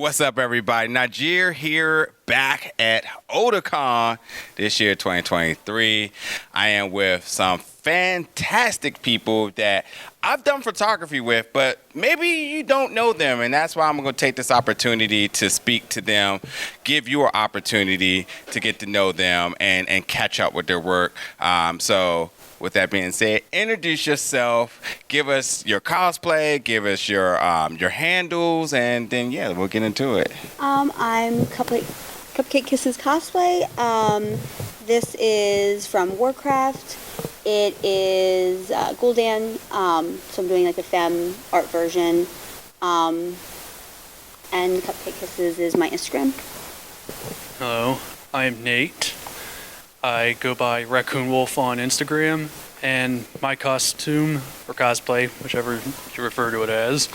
What's up, everybody? Najir here, back at Otakon this year, 2023. I am with some fantastic people that I've done photography with, but maybe you don't know them, and that's why I'm going to take this opportunity to speak to them, give you an opportunity to get to know them and catch up with their work. So with that being said, introduce yourself, give us your cosplay, give us your handles, and then, yeah, we'll get into it. I'm Cupcake Kisses Cosplay. This is from Warcraft. It is Gul'dan, so I'm doing like a femme art version. And Cupcake Kisses is my Instagram. Hello, I'm Nate. I go by Raccoon Wolf on Instagram, and my costume, or cosplay, whichever you refer to it as,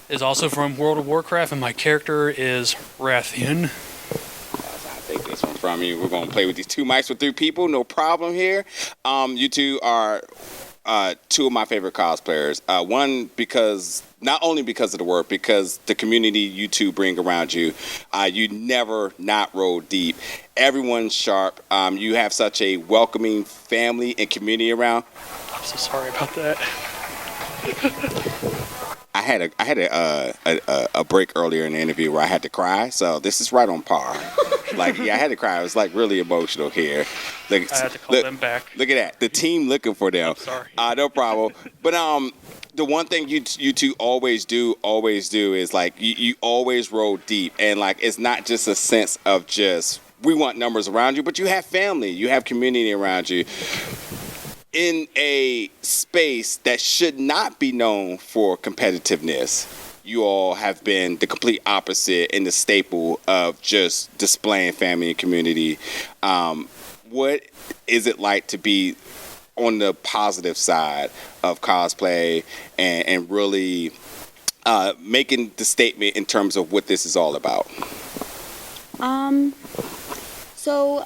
is also from World of Warcraft, and my character is Rathian. I take this one from you. We're going to play with these two mics with three people, no problem here. You two are two of my favorite cosplayers. One, because not only because of the work, because the community you two bring around you. You never not roll deep. Everyone's sharp. You have such a welcoming family and community around. I'm so sorry about that. I had a break earlier in the interview where I had to cry, so this is right on par. I had to cry. It was really emotional here. I had to call them back. Look at that. The team looking for them. I'm sorry. No problem. But the one thing you two always do is you always roll deep, and it's not just a sense of just we want numbers around you, but you have family, you have community around you. In a space that should not be known for competitiveness, you all have been the complete opposite and the staple of just displaying family and community. What is it like to be on the positive side of cosplay and really making the statement in terms of what this is all about? So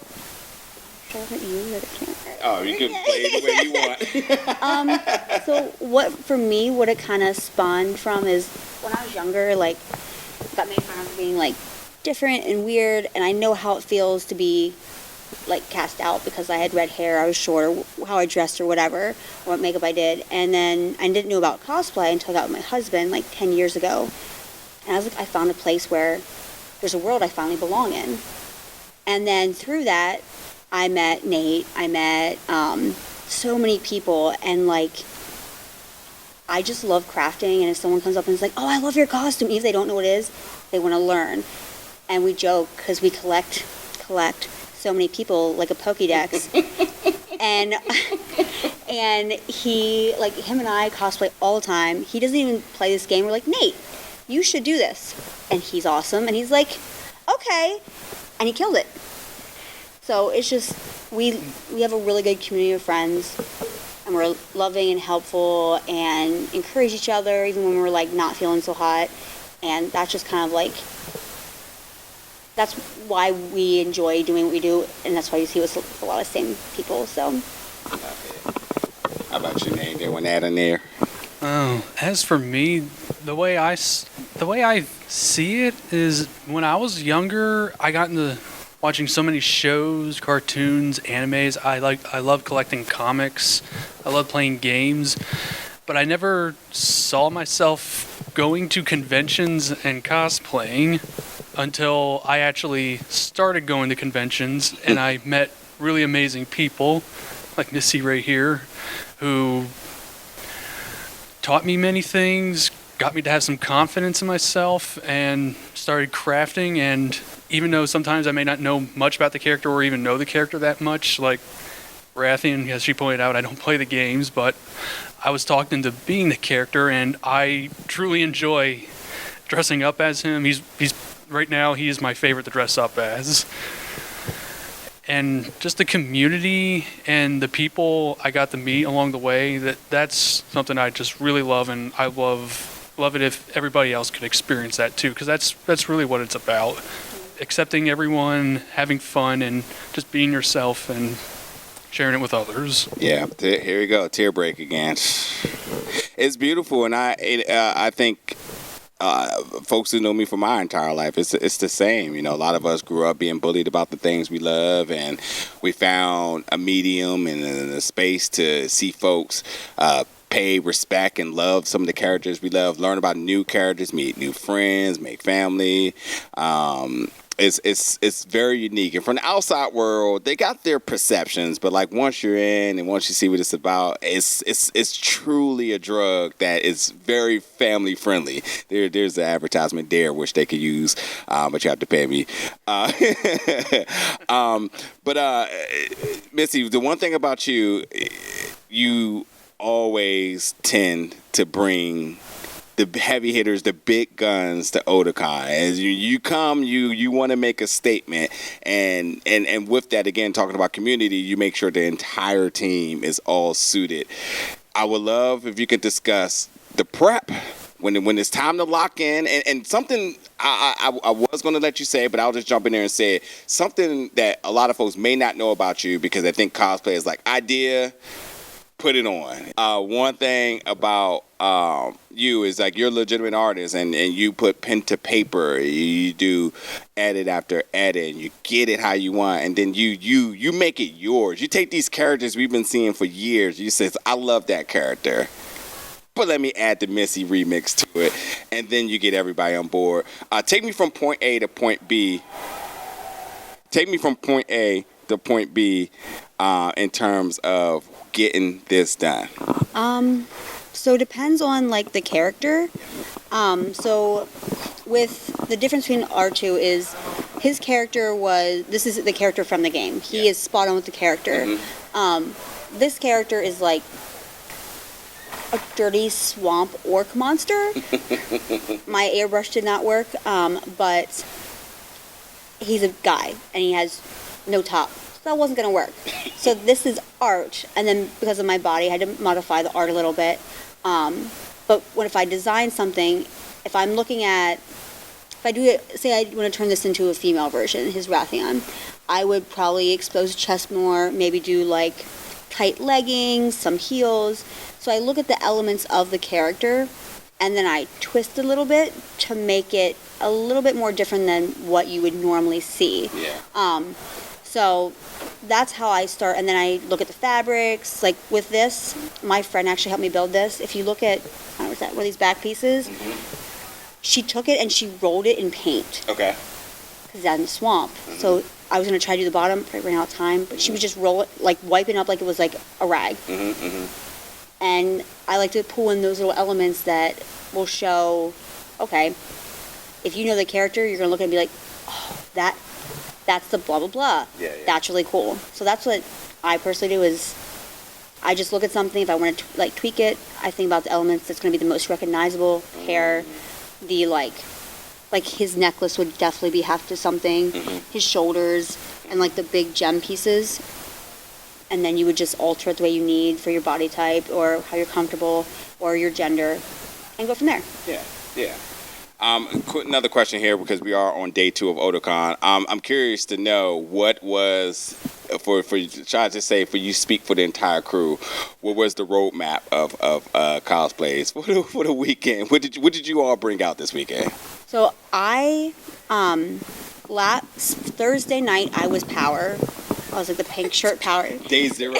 should I let you or the camera? Oh, you can play it the way you want. So what it kind of spawned from is when I was younger, got made fun of for being different and weird, and I know how it feels to be cast out because I had red hair, I was short, or how I dressed or whatever, or what makeup I did. And then I didn't know about cosplay until I got with my husband 10 years ago. And I was I found a place where there's a world I finally belong in. And then through that, I met Nate, I met so many people, and I just love crafting, and if someone comes up and is like, oh, I love your costume, even if they don't know what it is, they want to learn. And we joke because we collect so many people like a Pokédex. and he, him and I cosplay all the time. He doesn't even play this game. We're like, Nate, you should do this. And he's awesome, and he's like, okay. And he killed it. So it's just, we have a really good community of friends, and we're loving and helpful and encourage each other even when we're not feeling so hot. And that's just kind of that's why we enjoy doing what we do, and that's why you see us with a lot of same people. So how about your name? There, want to add in there? Oh, as for me, the way I see it is when I was younger, I got into watching so many shows, cartoons, animes. I love collecting comics. I love playing games, but I never saw myself going to conventions and cosplaying until I actually started going to conventions, and I met really amazing people like Missy right here, who taught me many things, got me to have some confidence in myself, and started crafting. And even though sometimes I may not know much about the character or even know the character that much, like Rathian, as she pointed out, I don't play the games, but I was talked into being the character, and I truly enjoy dressing up as him. He's right now, he is my favorite to dress up as. And just the community and the people I got to meet along the way, that's something I just really love, and I love it if everybody else could experience that too, because that's really what it's about. Accepting everyone, having fun, and just being yourself and sharing it with others. Yeah, here we go, tear break again. It's beautiful, and I think folks who know me for my entire life, it's the same. You know, a lot of us grew up being bullied about the things we love, and we found a medium and a space to see folks pay respect and love some of the characters we love, learn about new characters, meet new friends, make family. It's very unique, and from the outside world, they got their perceptions, but like once you're in and once you see what it's about, it's truly a drug that is very family friendly. There's the advertisement there, which they could use, but you have to pay me. But Missy, the one thing about you, you always tend to bring the heavy hitters, the big guns to Otakon. As you come, you want to make a statement, and with that, again, talking about community, you make sure the entire team is all suited. I would love if you could discuss the prep when it's time to lock in, and something I was going to let you say, but I'll just jump in there and say it. Something that a lot of folks may not know about you, because I think cosplay is like idea, put it on. One thing about you is like you're a legitimate artist, and you put pen to paper. You do edit after edit, and you get it how you want, and then you make it yours. You take these characters we've been seeing for years. You say, I love that character, but let me add the Missy remix to it, and then you get everybody on board. Take me from point A to point B. Take me from point A to point B in terms of getting this done. So it depends on like the character. So with the difference between our two is his character this is the character from the game. He is spot on with the character. Mm-hmm. This character is like a dirty swamp orc monster. My airbrush did not work, but he's a guy and he has no top. That wasn't going to work. So this is art, and then because of my body, I had to modify the art a little bit. But if I design something, if I'm looking at, if I do it, say I want to turn this into a female version, his Rathion, I would probably expose the chest more, maybe do like tight leggings, some heels. So I look at the elements of the character, and then I twist a little bit to make it a little bit more different than what you would normally see. Yeah. So that's how I start, and then I look at the fabrics. Like with this, my friend actually helped me build this. If you look at, what's that, one of these back pieces, mm-hmm. She took it and she rolled it in paint. Okay. Because that's in the swamp. Mm-hmm. So I was going to try to do the bottom, but I ran out of time. But she would just roll it, like wiping up like it was like a rag. Mm-hmm, mm-hmm. And I like to pull in those little elements that will show, okay, if you know the character, you're going to look and be like, oh, that's the blah, blah, blah. Yeah. That's really cool. So that's what I personally do is I just look at something. If I want to like tweak it, I think about the elements that's going to be the most recognizable. Hair, the like his necklace would definitely have to something. Mm-hmm. His shoulders and like the big gem pieces. And then you would just alter it the way you need for your body type or how you're comfortable or your gender and go from there. Yeah. Another question here, because we are on day 2 of Otakon. I'm curious to know what was, for try to say, for you speak for the entire crew, what was the roadmap of cosplays for the weekend? What did you all bring out this weekend? So I, Thursday night I was Power. I was like the pink shirt Power. Day 0,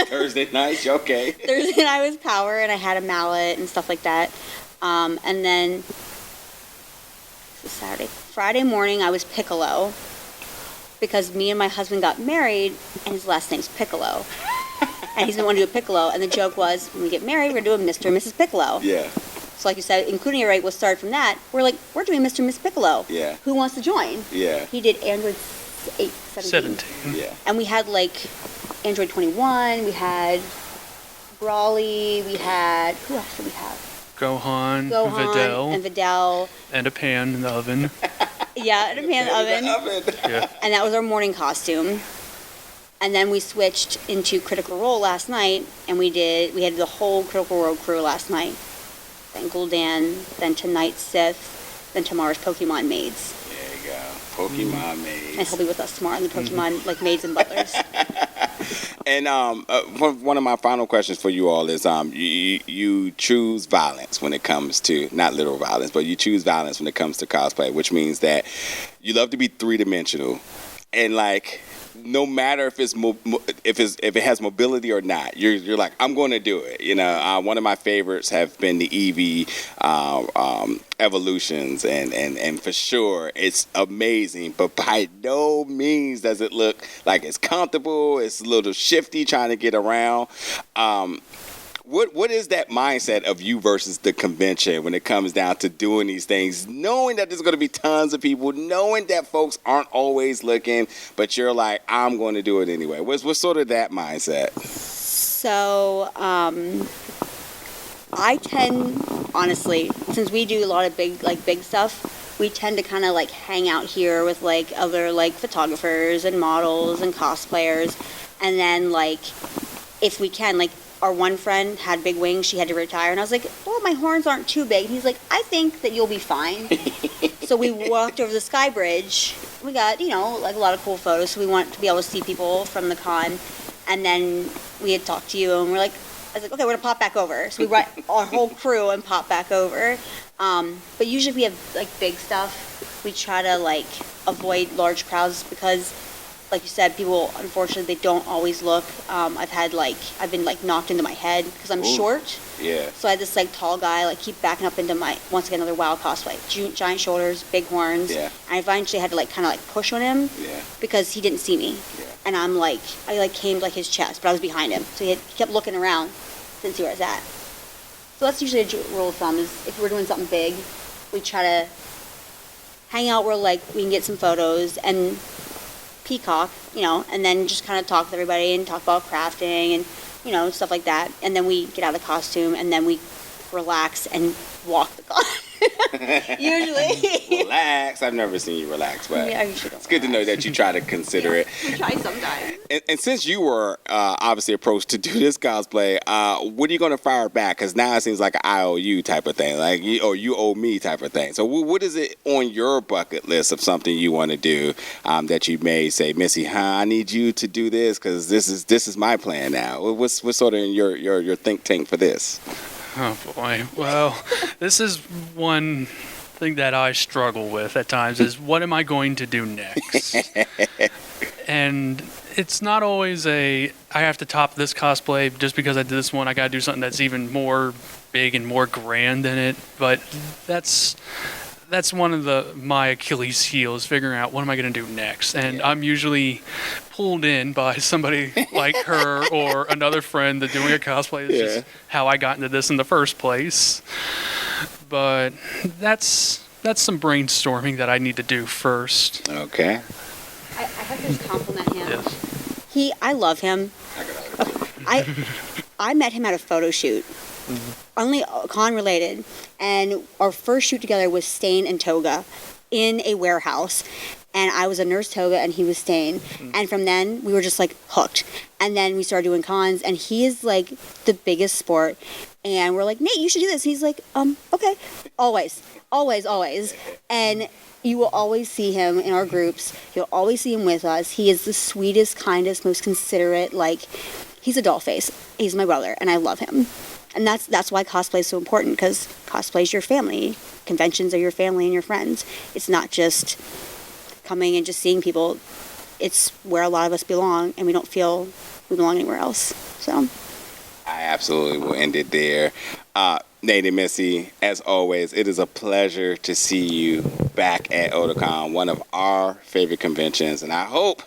Thursday night, okay. Thursday night I was Power, and I had a mallet and stuff like that. And then Friday morning I was Piccolo, because me and my husband got married and his last name's Piccolo. And he's going to want to do a Piccolo, and the joke was, when we get married, we're doing Mr. and Mrs. Piccolo. Yeah. So like you said, including your rate was started from that. We're doing Mr. and Miss Piccolo. Yeah. Who wants to join? Yeah. He did Android 17. Yeah. And we had like Android 21, we had Brawly, we had, who else did we have? Gohan, Videl. And a pan in the oven. Yeah, and a pan in the oven. Yeah. And that was our morning costume. And then we switched into Critical Role last night, and we had the whole Critical Role crew last night. Then Gul'dan, then tonight's Sith, then tomorrow's Pokemon Maids. There you go. Pokemon Maids. And he'll be with us tomorrow in the Pokemon, like, Maids and Butlers. And one of my final questions for you all is you choose violence when it comes to, not literal violence, but you choose violence when it comes to cosplay, which means that you love to be three-dimensional. And like, no matter if it has mobility or not, you're like, I'm going to do it. You know, one of my favorites have been the Eevee evolutions, and for sure it's amazing. But by no means does it look like it's comfortable. It's a little shifty trying to get around. What is that mindset of you versus the convention when it comes down to doing these things, knowing that there's going to be tons of people, knowing that folks aren't always looking, but you're like, I'm going to do it anyway? What's sort of that mindset? So, I tend, honestly, since we do a lot of big stuff, we tend to kind of like hang out here with like other like photographers and models and cosplayers, and then like if we can, like, our one friend had big wings. She had to retire. And I was like, well, my horns aren't too big. And he's like, I think that you'll be fine. So we walked over the sky bridge. We got, like a lot of cool photos. So we want to be able to see people from the con. And then we had talked to you and I was like, okay, we're going to pop back over. So we brought our whole crew and pop back over. But usually if we have like big stuff, we try to like avoid large crowds because, like you said, people, unfortunately, they don't always look. I've been like knocked into my head because I'm short. Yeah. So I had this like tall guy like keep backing up into my, once again, another wild cosplay. Giant shoulders, big horns. Yeah. And I eventually had to like kind of like push on him. Yeah. Because he didn't see me. Yeah. And I like came to like his chest, but I was behind him. So he kept looking around, didn't see where I was at. So that's usually a rule of thumb is if we're doing something big, we try to hang out where like we can get some photos and peacock, and then just kind of talk with everybody and talk about crafting and, stuff like that. And then we get out of the costume and then we relax and walk the con. Usually. Relax. I've never seen you relax, but Yeah, you should it's good to know that you try to consider it. We try sometimes. And since you were obviously approached to do this cosplay, what are you going to fire back? Because now it seems like an I owe you type of thing, like you owe me type of thing. So what is it on your bucket list of something you want to do that you may say, Missy, I need you to do this because this is my plan now. What's sort of in your think tank for this? Oh boy. Well, this is one thing that I struggle with at times is what am I going to do next? And it's not always I have to top this cosplay just because I did this one. I got to do something that's even more big and more grand than it. But that's one of my Achilles heels, figuring out what am I going to do next. And I'm usually pulled in by somebody like her or another friend that doing a cosplay. It's just how I got into this in the first place. But that's some brainstorming that I need to do first. Okay. I have to just compliment him. Yes. I love him. I met him at a photo shoot. Only con related, and our first shoot together was Stain and Toga in a warehouse, and I was a Nurse Toga and he was Stain, and from then we were just like hooked, and then we started doing cons, and he is like the biggest sport, and we're like, Nate, you should do this, and he's like, okay, always, and you will always see him in our groups, you'll always see him with us. He is the sweetest, kindest, most considerate, like, he's a doll face, he's my brother, and I love him. And that's why cosplay is so important, because cosplay is your family. Conventions are your family and your friends. It's not just coming and just seeing people. It's where a lot of us belong, and we don't feel we belong anywhere else. So I absolutely will end it there. Nate and Missy, as always, it is a pleasure to see you back at Otakon, one of our favorite conventions. And I hope,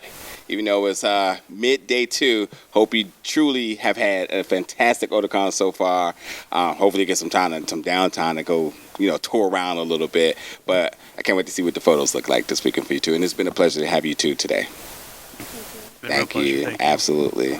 even though it's midday 2, hope you truly have had a fantastic Otakon so far. Hopefully get some downtime to go, tour around a little bit. But I can't wait to see what the photos look like this weekend for you two. And it's been a pleasure to have you two today. Thank you. Absolutely.